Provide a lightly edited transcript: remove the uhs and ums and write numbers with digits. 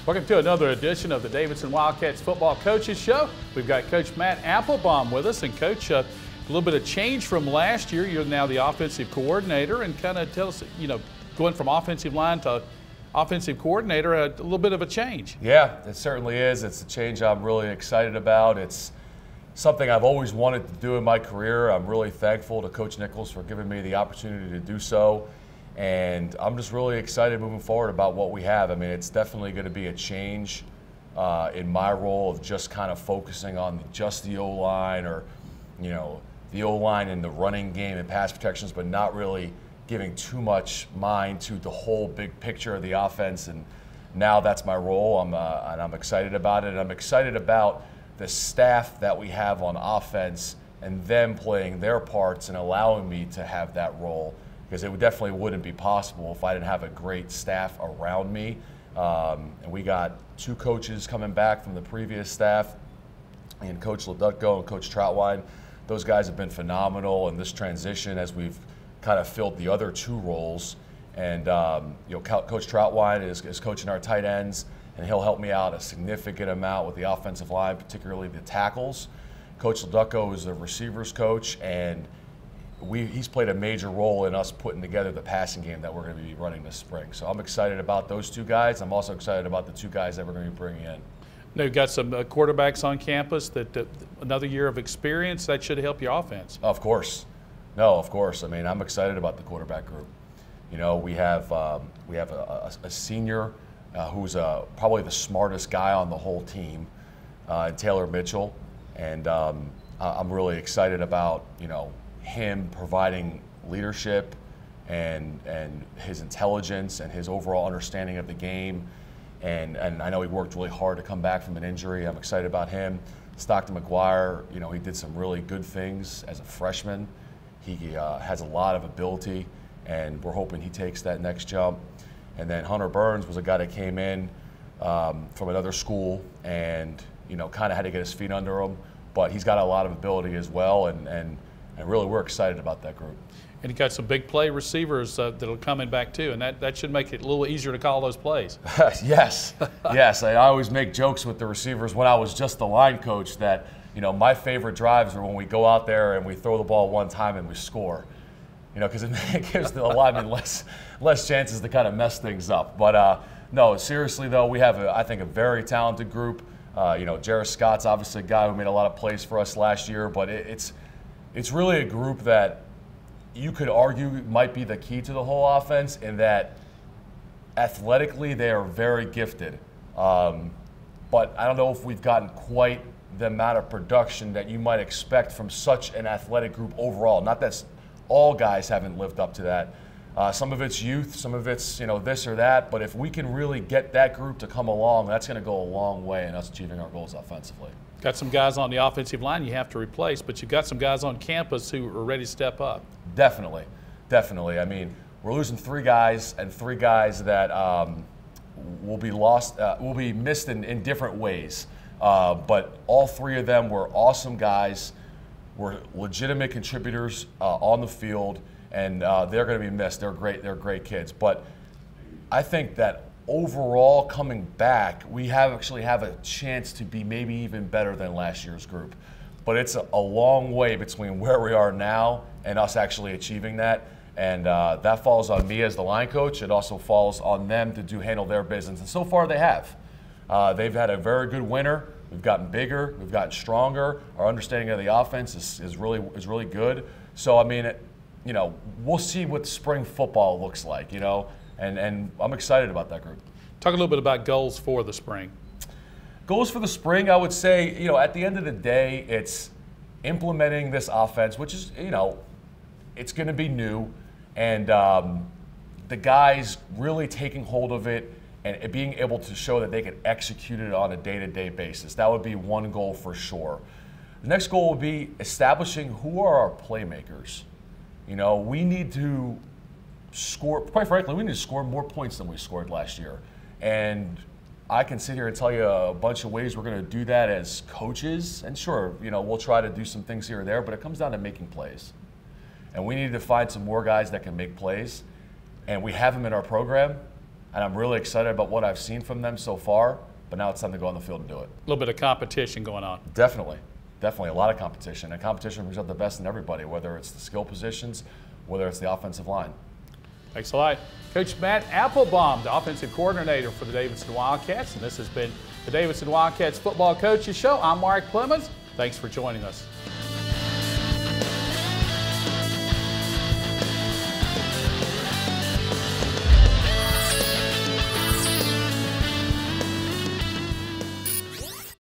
Welcome to another edition of the Davidson Wildcats Football Coaches Show. We've got Coach Matt Applebaum with us. And Coach, a little bit of change from last year. You're now the offensive coordinator, and kind of tell us, going from offensive line to offensive coordinator, a little bit of a change. Yeah, it certainly is. It's a change I'm really excited about. It's something I've always wanted to do in my career. I'm really thankful to Coach Nichols for giving me the opportunity to do so. And I'm just really excited moving forward about what we have. I mean, it's definitely going to be a change in my role of just kind of focusing on just the O-line, or, the O-line in the running game and pass protections, but not really giving too much mind to the whole big picture of the offense. And now that's my role, and I'm excited about it. And I'm excited about the staff that we have on offense and them playing their parts and allowing me to have that role, because it definitely wouldn't be possible if I didn't have a great staff around me. And we got 2 coaches coming back from the previous staff, and Coach Ledutko and Coach Troutwine. Those guys have been phenomenal in this transition as we've kind of filled the other 2 roles. And Coach Troutwine is coaching our tight ends, and he'll help me out a significant amount with the offensive line, particularly the tackles. Coach Ledutko is the receivers coach, and he's played a major role in us putting together the passing game that we're going to be running this spring. So I'm excited about those 2 guys. I'm also excited about the 2 guys that we're going to be bringing in. Now, you've got some quarterbacks on campus that another year of experience that should help your offense. Of course. No, of course. I mean, I'm excited about the quarterback group. We have a senior who's probably the smartest guy on the whole team, Taylor Mitchell, and I'm really excited about him providing leadership and his intelligence and his overall understanding of the game. And I know he worked really hard to come back from an injury. I'm excited about him. Stockton McGuire, he did some really good things as a freshman. He has a lot of ability, and we're hoping he takes that next jump. And then Hunter Burns was a guy that came in from another school and, kind of had to get his feet under him. But he's got a lot of ability as well, and really we're excited about that group. And you got some big play receivers that'll come in back too, and that should make it a little easier to call those plays. Yes, yes. I always make jokes with the receivers when I was just the line coach that, my favorite drives are when we go out there and we throw the ball one time and we score. Because it gives the linemen less chances to kind of mess things up. But no, seriously though, we have I think a very talented group. Jarris Scott's obviously a guy who made a lot of plays for us last year, but it's really a group that you could argue might be the key to the whole offense, in that athletically they are very gifted. But I don't know if we've gotten quite the amount of production that you might expect from such an athletic group overall. Not that all guys haven't lived up to that. Some of it's youth, some of it's this or that, but if we can really get that group to come along, that's going to go a long way in us achieving our goals offensively. Got some guys on the offensive line you have to replace, but you've got some guys on campus who are ready to step up. Definitely, definitely. I mean, we're losing 3 guys, and 3 guys that will be lost, will be missed in different ways. But all 3 of them were awesome guys, were legitimate contributors on the field, and they're going to be missed. They're great kids. But I think that overall, coming back, we actually have a chance to be maybe even better than last year's group. But it's a long way between where we are now and us actually achieving that. And that falls on me as the line coach. It also falls on them to handle their business. And so far they have. They've had a very good winter. We've gotten bigger. We've gotten stronger. Our understanding of the offense is really good. So, I mean, we'll see what spring football looks like, and I'm excited about that group. Talk a little bit about goals for the spring. Goals for the spring, I would say, at the end of the day, it's implementing this offense, which is, it's going to be new, and the guys really taking hold of it and being able to show that they can execute it on a day-to-day basis. That would be one goal for sure. The next goal would be establishing who are our playmakers. We need to score, quite frankly, we need to score more points than we scored last year. And I can sit here and tell you a bunch of ways we're going to do that as coaches. And sure, you know, we'll try to do some things here or there, but it comes down to making plays. And we need to find some more guys that can make plays. And we have them in our program. And I'm really excited about what I've seen from them so far. But now it's time to go on the field and do it. A little bit of competition going on. Definitely. Definitely a lot of competition. And competition brings out the best in everybody, whether it's the skill positions, whether it's the offensive line. Thanks a lot. Coach Matt Applebaum, the offensive coordinator for the Davidson Wildcats. And this has been the Davidson Wildcats Football Coaches Show. I'm Mark Plemmons. Thanks for joining us.